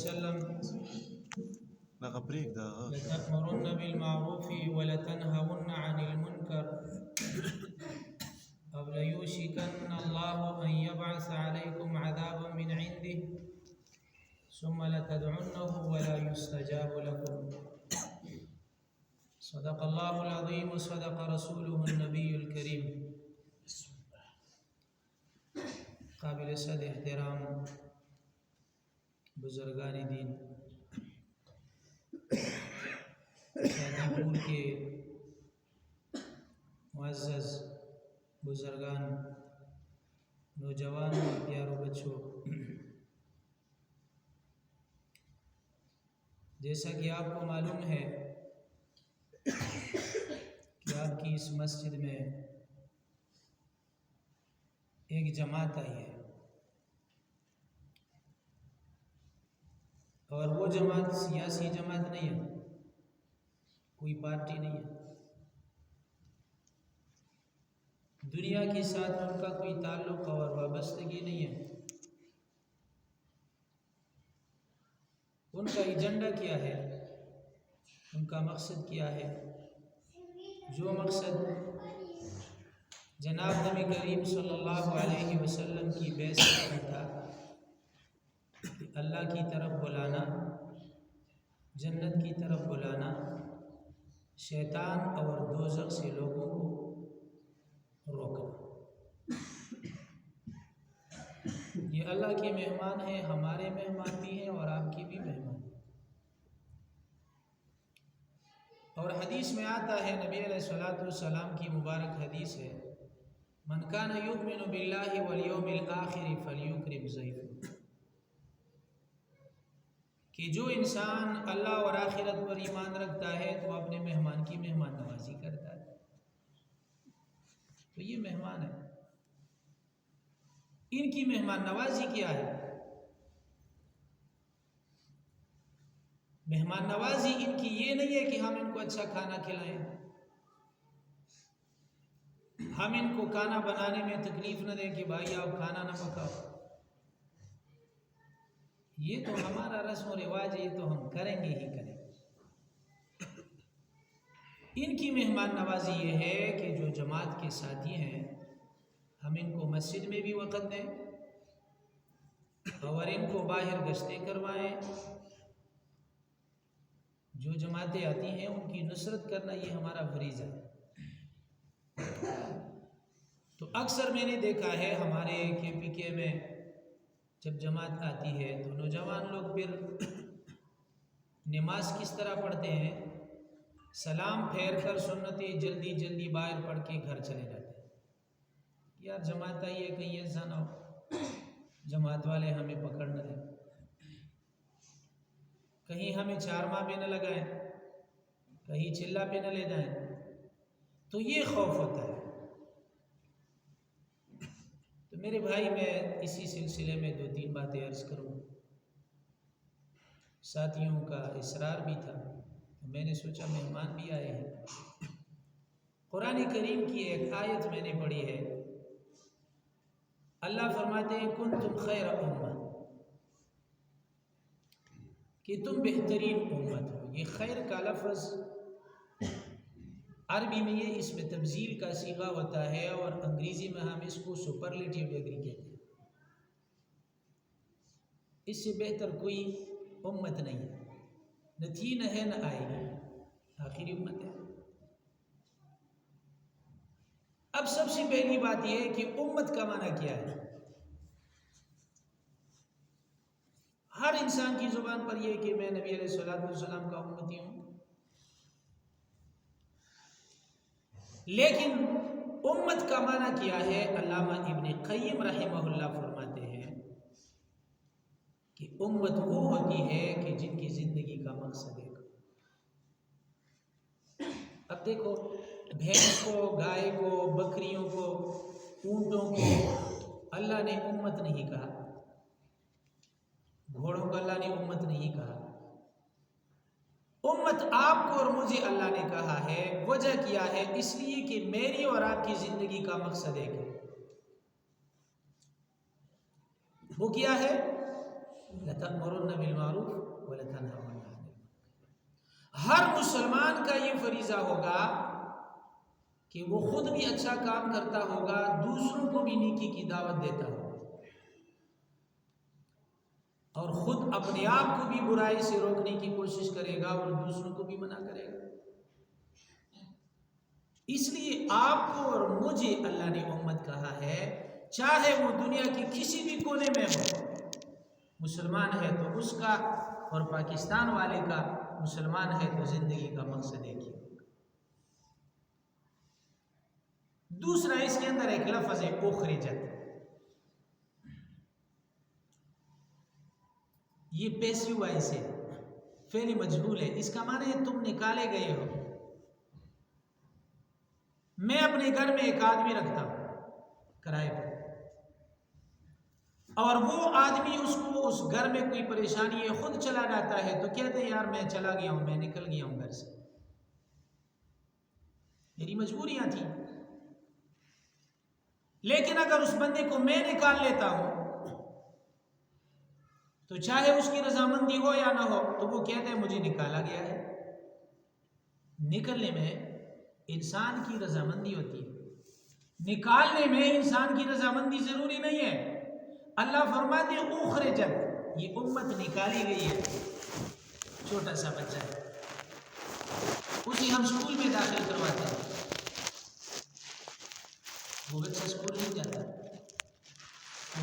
وسلم لتأمرن بالمعروف ولتنهون عن المنكر أو ليوشكن الله أن يبعث عليكم عذابا من عنده ثم لتدعنه ولا يستجاب لكم صدق الله العظيم وصدق رسوله النبي الكريم. قابل صد احترام بزرگان دین، شادی پور کے معزز بزرگان، نوجوان اور پیاروں بچوں، جیسا کہ آپ کو معلوم ہے کہ آپ کی اس مسجد میں ایک جماعت آئی ہے، اور وہ جماعت سیاسی جماعت نہیں ہے، کوئی پارٹی نہیں ہے، دنیا کے ساتھ ان کا کوئی تعلق اور وابستگی نہیں ہے۔ ان کا ایجنڈا کیا ہے، ان کا مقصد کیا ہے؟ جو مقصد جناب نبی کریم صلی اللہ علیہ وسلم کی بعثت کا تھا، اللہ کی طرف بلانا، جنت کی طرف بلانا، شیطان اور دوزخ سے لوگوں کو روکنا۔ یہ اللہ کے مہمان ہیں، ہمارے مہمان بھی ہیں اور آپ کی بھی مہمان۔ اور حدیث میں آتا ہے، نبی علیہ السلام کی مبارک حدیث ہے، من کان یؤمن باللہ والیوم الآخر فلیکرم ضیفہ، کہ جو انسان اللہ اور آخرت پر ایمان رکھتا ہے تو اپنے مہمان کی مہمان نوازی کرتا ہے۔ تو یہ مہمان ہے، ان کی مہمان نوازی کیا ہے؟ مہمان نوازی ان کی یہ نہیں ہے کہ ہم ان کو اچھا کھانا کھلائیں، ہم ان کو کھانا بنانے میں تکلیف نہ دیں کہ بھائی آپ کھانا نہ پکاؤ، یہ تو ہمارا رسم و رواج ہے، یہ تو ہم کریں گے ہی کریں گے۔ ان کی مہمان نوازی یہ ہے کہ جو جماعت کے ساتھی ہیں، ہم ان کو مسجد میں بھی وقت دیں اور ان کو باہر گشتیں کروائیں۔ جو جماعتیں آتی ہیں ان کی نصرت کرنا یہ ہمارا فریضہ ہے۔ تو اکثر میں نے دیکھا ہے ہمارے KPK میں جب جماعت آتی ہے تو نوجوان لوگ پھر نماز کس طرح پڑھتے ہیں، سلام پھیر کر سنتیں جلدی جلدی باہر پڑھ کے گھر چلے جاتے ہیں۔ یار جماعت آئی ہے، کہیں ایسا نہ ہو جماعت والے ہمیں پکڑ نہ دیں، کہیں ہمیں چارواں پہ نہ لگائیں، کہیں چلہ پہ نہ لے جائیں، تو یہ خوف ہوتا ہے۔ تو میرے بھائی، میں اسی سلسلے میں 2-3 باتیں عرض کروں۔ ساتھیوں کا اصرار بھی تھا تو میں نے سوچا مہمان بھی آئے ہیں۔ قرآن کریم کی ایک آیت میں نے پڑھی ہے، اللہ فرماتے ہیں کنتم خیر امہ، کہ تم بہترین امت ہو۔ یہ خیر کا لفظ عربی میں یہ اس میں تبذیل کا صیغہ ہوتا ہے، اور انگریزی میں ہم اس کو سپرلیٹیو ڈگری کہتے ہیں۔ اس سے بہتر کوئی امت نہیں ہے، نہ تھی نہ ہے نہ آئے گی، آخری امت ہے۔ اب سب سے پہلی بات یہ ہے کہ امت کا معنی کیا ہے؟ ہر انسان کی زبان پر یہ کہ میں نبی علیہ السلام کا امتی ہوں، لیکن امت کا معنی کیا ہے؟ علامہ ابن قیم رحمہ اللہ فرماتے ہیں کہ امت وہ ہوتی ہے کہ جن کی زندگی کا مقصد ہے۔ اب دیکھو، بھینس کو، گائے کو، بکریوں کو، اونٹوں کو اللہ نے امت نہیں کہا، گھوڑوں کو اللہ نے امت نہیں کہا، امت آپ کو اور مجھے اللہ نے کہا ہے۔ وجہ کیا ہے؟ اس لیے کہ میری اور آپ کی زندگی کا مقصد ایک ہے۔ وہ کیا ہے؟ لَتَأْمُرُنَّ بِالْمَعْرُوفِ وَلَتَنْهَوْنَ عَنِ الْمُنكَرِ۔ ہر مسلمان کا یہ فریضہ ہوگا کہ وہ خود بھی اچھا کام کرتا ہوگا، دوسروں کو بھی نیکی کی دعوت دیتا ہوگا، اور خود اپنے آپ کو بھی برائی سے روکنے کی کوشش کرے گا اور دوسروں کو بھی منع کرے گا۔ اس لیے آپ کو اور مجھے اللہ نے امت کہا ہے، چاہے وہ دنیا کی کسی بھی کونے میں ہو، مسلمان ہے تو اس کا، اور پاکستان والے کا مسلمان ہے تو زندگی کا مقصد ایک ہی۔ دوسرا اس کے اندر ایک لفظ ہے اخرجت، یہ پیسیو وائس ہے، فعل مجہول ہے، اس کا معنی ہے تم نکالے گئے ہو۔ میں اپنے گھر میں ایک آدمی رکھتا ہوں کرائے پر، اور وہ آدمی اس کو اس گھر میں کوئی پریشانی ہے خود چلا جاتا ہے، تو کہتے ہیں یار میں چلا گیا ہوں، میں نکل گیا ہوں گھر سے، میری مجبوریاں تھیں۔ لیکن اگر اس بندے کو میں نکال لیتا ہوں تو چاہے اس کی رضامندی ہو یا نہ ہو، تو وہ کہتے ہیں مجھے نکالا گیا ہے۔ نکلنے میں انسان کی رضامندی ہوتی ہے، نکالنے میں انسان کی رضامندی ضروری نہیں ہے۔ اللہ فرماتے ہیں اخرجت، یہ امت نکالی گئی ہے۔ چھوٹا سا بچہ ہے، اسے ہم اسکول میں داخل کرواتے ہیں، وہ بچہ اسکول نہیں جاتا،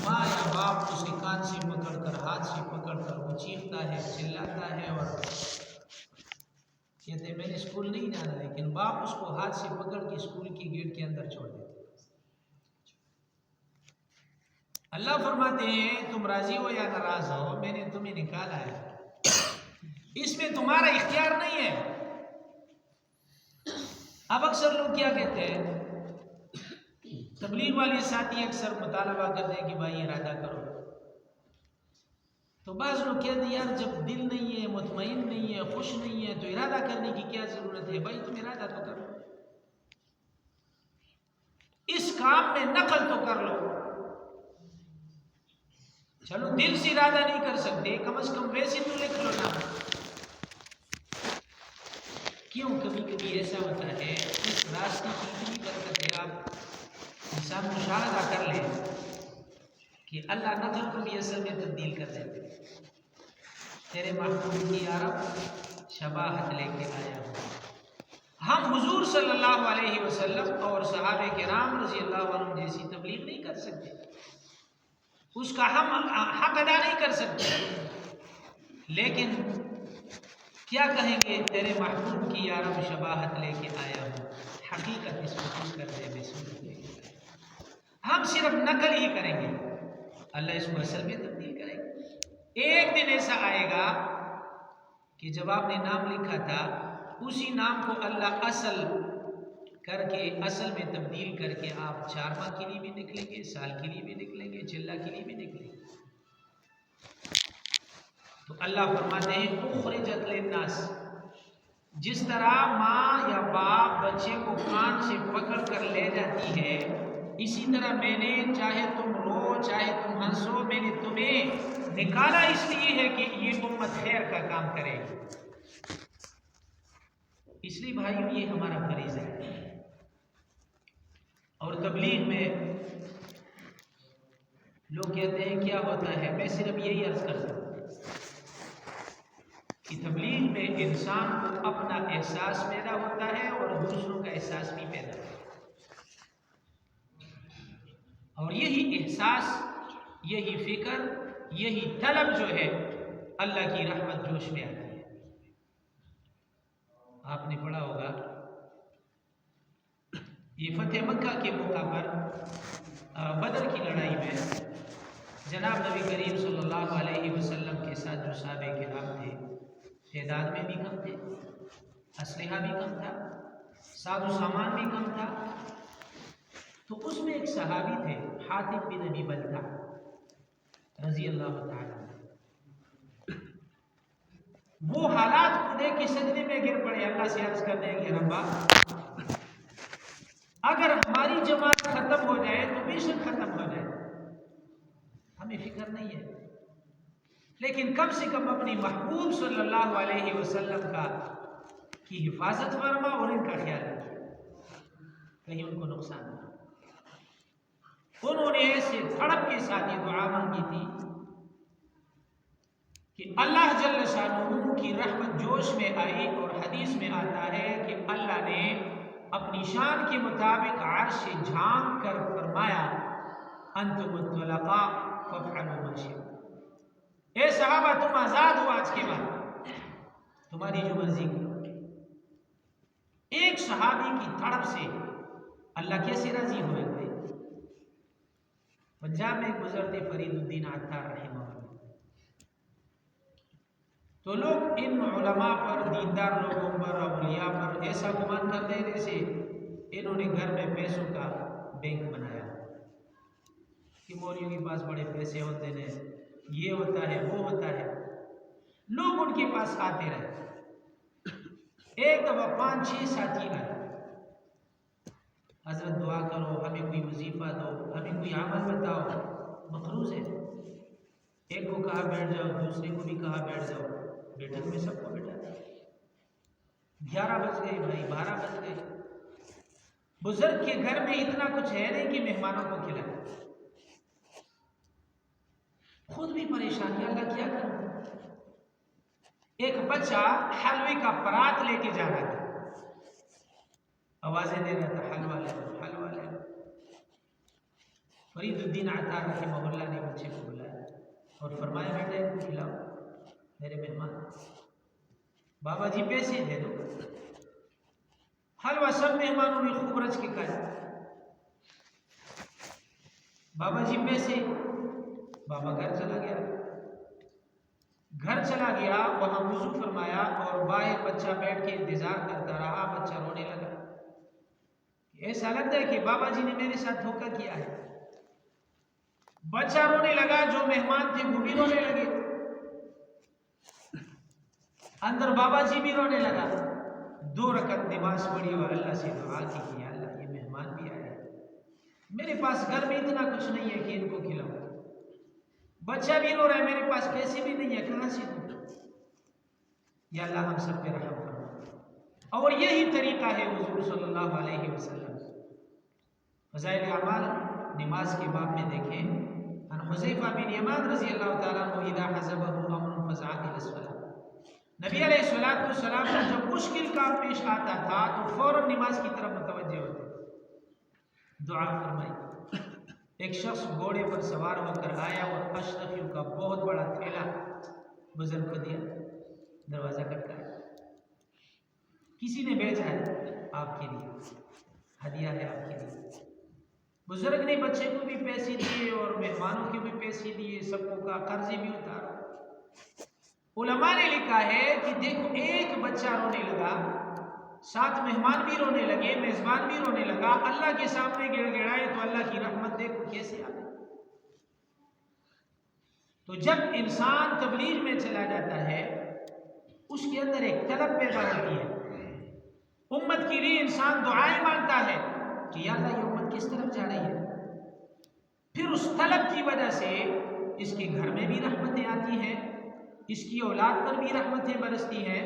ماں یا باپ اسے کان سے پکڑ کر، ہاتھ سے پکڑ کر، وہ چیختا ہے، چلاتا ہے، اور کہتے ہیں میں نے اسکول نہیں جانا، لیکن باپ اس کو ہاتھ سے پکڑ کے اسکول کی گیٹ کے اندر چھوڑ دیتے۔ اللہ فرماتے ہیں تم راضی ہو یا ناراض ہو، میں نے تمہیں نکالا ہے، اس میں تمہارا اختیار نہیں ہے۔ اب اکثر لوگ کیا کہتے ہیں، تبلیغ والے ساتھی اکثر مطالبہ کرتے ہیں کہ بھائی ارادہ کرو، تو بعض لوگ کہتے ہیں یار جب دل نہیں ہے، مطمئن نہیں ہے، خوش نہیں ہے، تو ارادہ کرنے کی کیا ضرورت ہے؟ بھائی تم ارادہ تو کرو، اس کام میں نقل تو کر لو۔ چلو دل سے ارادہ نہیں کر سکتے، کم از کم ویسے تو لکھ لو نا۔ کیوں کبھی کبھی ایسا ہوتا ہے، اس راستے کی اتنی برکت ہے، آپ انسان مشاہدہ کر لیں کہ اللہ نقل کو بھی اصل میں تبدیل کر دیتے۔ تیرے محبوب کی یارب شباہت لے کے آیا ہوں۔ ہم حضور صلی اللہ علیہ وسلم اور صحابہ کرام رضی اللہ عنہ جیسی تبلیغ نہیں کر سکتے، اس کا ہم حق ادا نہیں کر سکتے، لیکن کیا کہیں گے؟ تیرے محبوب کی یارب شباہت لے کے آیا ہوں، حقیقت اس کو خوش کر دے بے صورت لے کے آیا۔ ہم صرف نقل ہی کریں گے، اللہ اس کو اصل میں تبدیل کرے گا۔ ایک دن ایسا آئے گا کہ جب آپ نے نام لکھا تھا، اسی نام کو اللہ اصل کر کے، اصل میں تبدیل کر کے، آپ 4 ماہ کے لیے بھی نکلیں گے، سال کے لیے بھی نکلیں گے، چلہ کے لیے بھی نکلیں گے۔ تو اللہ فرماتے ہیں اخرجت للناس، جس طرح ماں یا باپ بچے کو کان سے پکڑ کر لے جاتی ہے، اسی طرح میں نے، چاہے تم رو چاہے تم ہنسو، میں نے تمہیں نکالا اس لیے ہے کہ یہ امت خیر کا کام کرے گی۔ اس لیے بھائیو یہ ہمارا فریضہ ہے۔ اور تبلیغ میں لوگ کہتے ہیں کیا ہوتا ہے، میں صرف یہی عرض کرتا ہوں کہ تبلیغ میں انسان کو اپنا احساس پیدا ہوتا ہے اور دوسروں کا احساس بھی پیدا ہوتا ہے، اور یہی احساس، یہی فکر، یہی طلب جو ہے، اللہ کی رحمت جوش میں آتی ہے۔ آپ نے پڑھا ہوگا یہ فتح مکہ کے موقع پر بدر کی لڑائی میں جناب نبی کریم صلی اللہ علیہ وسلم کے ساتھ جو صحابہ کرام تھے، تعداد میں بھی کم تھے، اسلحہ بھی کم تھا، ساز و سامان بھی کم تھا، تو اس میں ایک صحابی تھے حاتب بن ابی بلتع رضی اللہ تعالیٰ، وہ حالات کو دیکھ کے سجدے میں گر پڑے، اللہ سے عرض کرنے کہ ربا اگر ہماری جماعت ختم ہو جائے تو بے شک ختم ہو جائے، ہمیں فکر نہیں ہے، لیکن کم سے کم اپنی محبوب صلی اللہ علیہ وسلم کی حفاظت فرما اور ان کا خیال رکھے، کہیں ان کو نقصان نہ ہو۔ انہوں نے ایسے تڑپ کے ساتھ یہ دعا مانگی تھی کہ اللہ جل شانہ کی رحمت جوش میں آئی، اور حدیث میں آتا ہے کہ اللہ نے اپنی شان کے مطابق عرش سے جھانک کر فرمایا انتم الطلقاء فافعلوا ما شئتم، اے صحابہ تم آزاد ہو آج کے بعد، تمہاری جو مرضی کرو۔ ایک صحابی کی تڑپ سے اللہ کیسے راضی ہوئے گئے؟ پنجاب میں ایک بزرگ تھے فرید الدین عطار رحمہ اللہ، تو لوگ ان علماء پر، دیندار لوگوں پر، اولیاء پر ایسا گمان کرتے ہیں جیسے انہوں نے گھر میں پیسوں کا بینک بنایا کہ مولویوں کے پاس بڑے پیسے ہوتے ہیں، یہ ہوتا ہے وہ ہوتا ہے، لوگ ان کے پاس آتے رہے۔ ایک دفعہ 5-6 ساتھی آئے، حضرت دعا کرو، ہمیں کوئی وظیفہ دو، ہمیں کوئی عمل بتاؤ، مقروض ہے۔ ایک کو کہا بیٹھ جاؤ، دوسرے کو بھی کہا بیٹھ جاؤ، بیٹھک میں سب کو بیٹھا دیا۔ 11 بج گئے بھائی، 12 بج گئے۔ بزرگ کے گھر میں اتنا کچھ ہے نہیں کہ مہمانوں کو کھلائے، خود بھی پریشان ہے، اللہ کیا کروں۔ ایک بچہ حلوے کا پرات لے کے جا رہا تھا، آوازیں دے رہا تھا حلوہ لے لو حلوہ لے لو۔ فرید الدین عطار رحمہ اللہ نے بچے کو بلایا اور فرمایا بیٹا ان کو کھلاؤ، میرے مہمان۔ بابا جی پیسے دے دو۔ حلوہ سب مہمانوں نے خوب رچ کے کھایا۔ بابا جی پیسے، بابا گھر چلا گیا۔ گھر چلا گیا، وہاں وضو فرمایا اور باہر بچہ بیٹھ کے انتظار کرتا رہا۔ بچہ رونے لگا، ایسا لگتا ہے کہ بابا جی نے میرے ساتھ دھوکہ کیا ہے۔ بچہ رونے لگا، جو مہمان تھے وہ بھی رونے لگے، اندر بابا جی بھی رونے لگا۔ 2 رکعت نماز پڑھی اور اللہ سے دعا کی کہ اللہ یہ مہمان بھی آئے، میرے پاس گھر میں اتنا کچھ نہیں ہے کہ ان کو کھلاؤں، بچہ بھی رو رہا ہے، میرے پاس پیسے بھی نہیں ہے، کہاں سے دوں؟ یا اللہ ہم سب پہ رحم فرما۔ اور یہی طریقہ ہے حضور صلی اللہ علیہ وسلم۔ فضائل اعمال نماز کے باب میں دیکھیں، ان حذیفہ بن یمان رضی اللہ تعالیٰ عنہ اذا حزبہ امر فزع الی الصلاۃ، نبی علیہ السلام کو جب مشکل کام پیش آتا تھا تو فوراً نماز کی طرف متوجہ ہوتے، دعا فرمائی۔ ایک شخص گھوڑے پر سوار ہو کر آیا اور اشرفیوں کا بہت بڑا تھیلا بزرگ کو دیا، دروازہ کھٹکایا، کسی نے بھیجا ہے آپ کے لیے، ہدیہ ہے آپ کے لیے۔ بزرگ نے بچے کو بھی پیسے دیے اور مہمانوں کے بھی پیسے دیے، سب کو کہا قرضے بھی اتارا۔ علماء نے لکھا ہے کہ دیکھو ایک بچہ رونے لگا، ساتھ مہمان بھی رونے لگے، میزبان بھی رونے لگا، اللہ کے سامنے گڑ گڑائے تو اللہ کی رحمت دیکھو کیسے آ گئی۔ تو جب انسان تبلیغ میں چلا جاتا ہے اس کے اندر ایک طلب پیدا ہوتی ہے، امت کے لیے انسان دعائیں مانگتا ہے کہ یا اللہ یہ امت کس طرف جا رہی ہے، پھر اس طلب کی وجہ سے اس کے گھر میں بھی رحمتیں آتی ہیں، اس کی اولاد پر بھی رحمتیں برستی ہیں،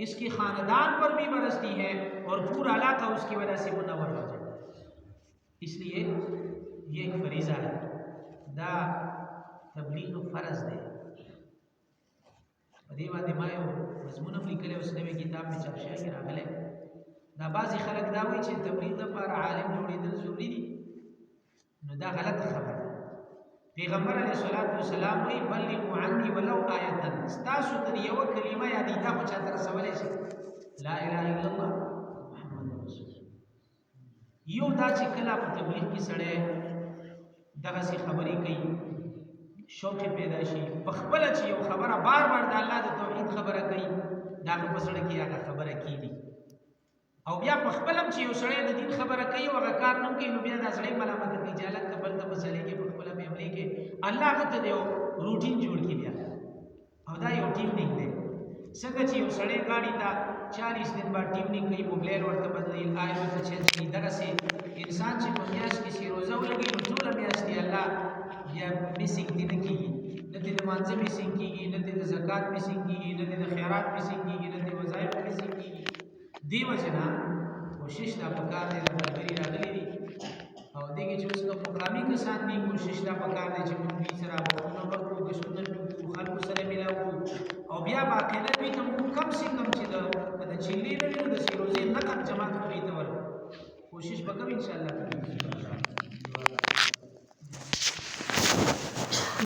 اس کے خاندان پر بھی برستی ہیں، اور پورا علاقہ اس کی وجہ سے منور ہو جاتا ہے۔ اس لیے یہ ایک فریضہ ہے، دا تبلیغ فرض دے۔ دیوا دمایو مضمون هم لیکلی اوس نوی کتاب میں چاپ شوی راغلی، دا بعضې خلک دا وایي چې تبلیغ دپاره عالم جوړېدل ضروري دي، نو دا غلطه خبره ده۔ پیغمبر علیه الصلاة والسلام وایي بلغوا عني ولو آیة، ستاسو ته یوه کلمه یا دیده خو چاته رسولی شي، لا اله الا الله محمد رسول الله۔ یو دا چې کله په تبلیغ کې سړی دغسې خبرې کوي، شوق پیدا شي، په خپله چې یو خبره بار بار د الله د توحید خبره کوي، د هغه په زړه کې هغه خبره کېږي، او بیا په خپله هم چې یو سړی د دین خبره کوي او هغه کار نه کوي، نو بیا دا سړی ملامته کوي چې هلک ته بل ته به چلېږي، په خپله به عملي کوي، الله هغه ته د یو روټین جوړ کړي بیا، او دا یو ټیم نه دی۔ څنګه چې یو سړی ګاډي ته 40 دن بعد ټیم نه کوي، موبایل ورته بدلوي، آیل ورته چینج کوي، دغسې انسان چې په میاشت کې چې روزه ولګوي نو ټوله میاشت یې الله بیا میسنګ دې نه کېږي، نه د مانځه میسینګ کېږي، نه د زکات میسینګ کېږي، نه د خیرات میسینګ کېږي، نه د وظایف میسینګ کېږي. دې وجې نه کوشش دا پکار دی، د ملګري راغلي دي او دې کې چې اوس کوم مقامي کسان دي، کوشش دا پکار دی چې موږ دوی سره وختونه ورکړو، ګشتونه وکړو، خلکو سره میلاو کړو او بیا باقاعده دوی ته موږ کم سے کم چې د چیلې نه وي نو د سیروزې نقد جماعت خو دوی ته ورکړو. کوشش به کوو انشاءالله.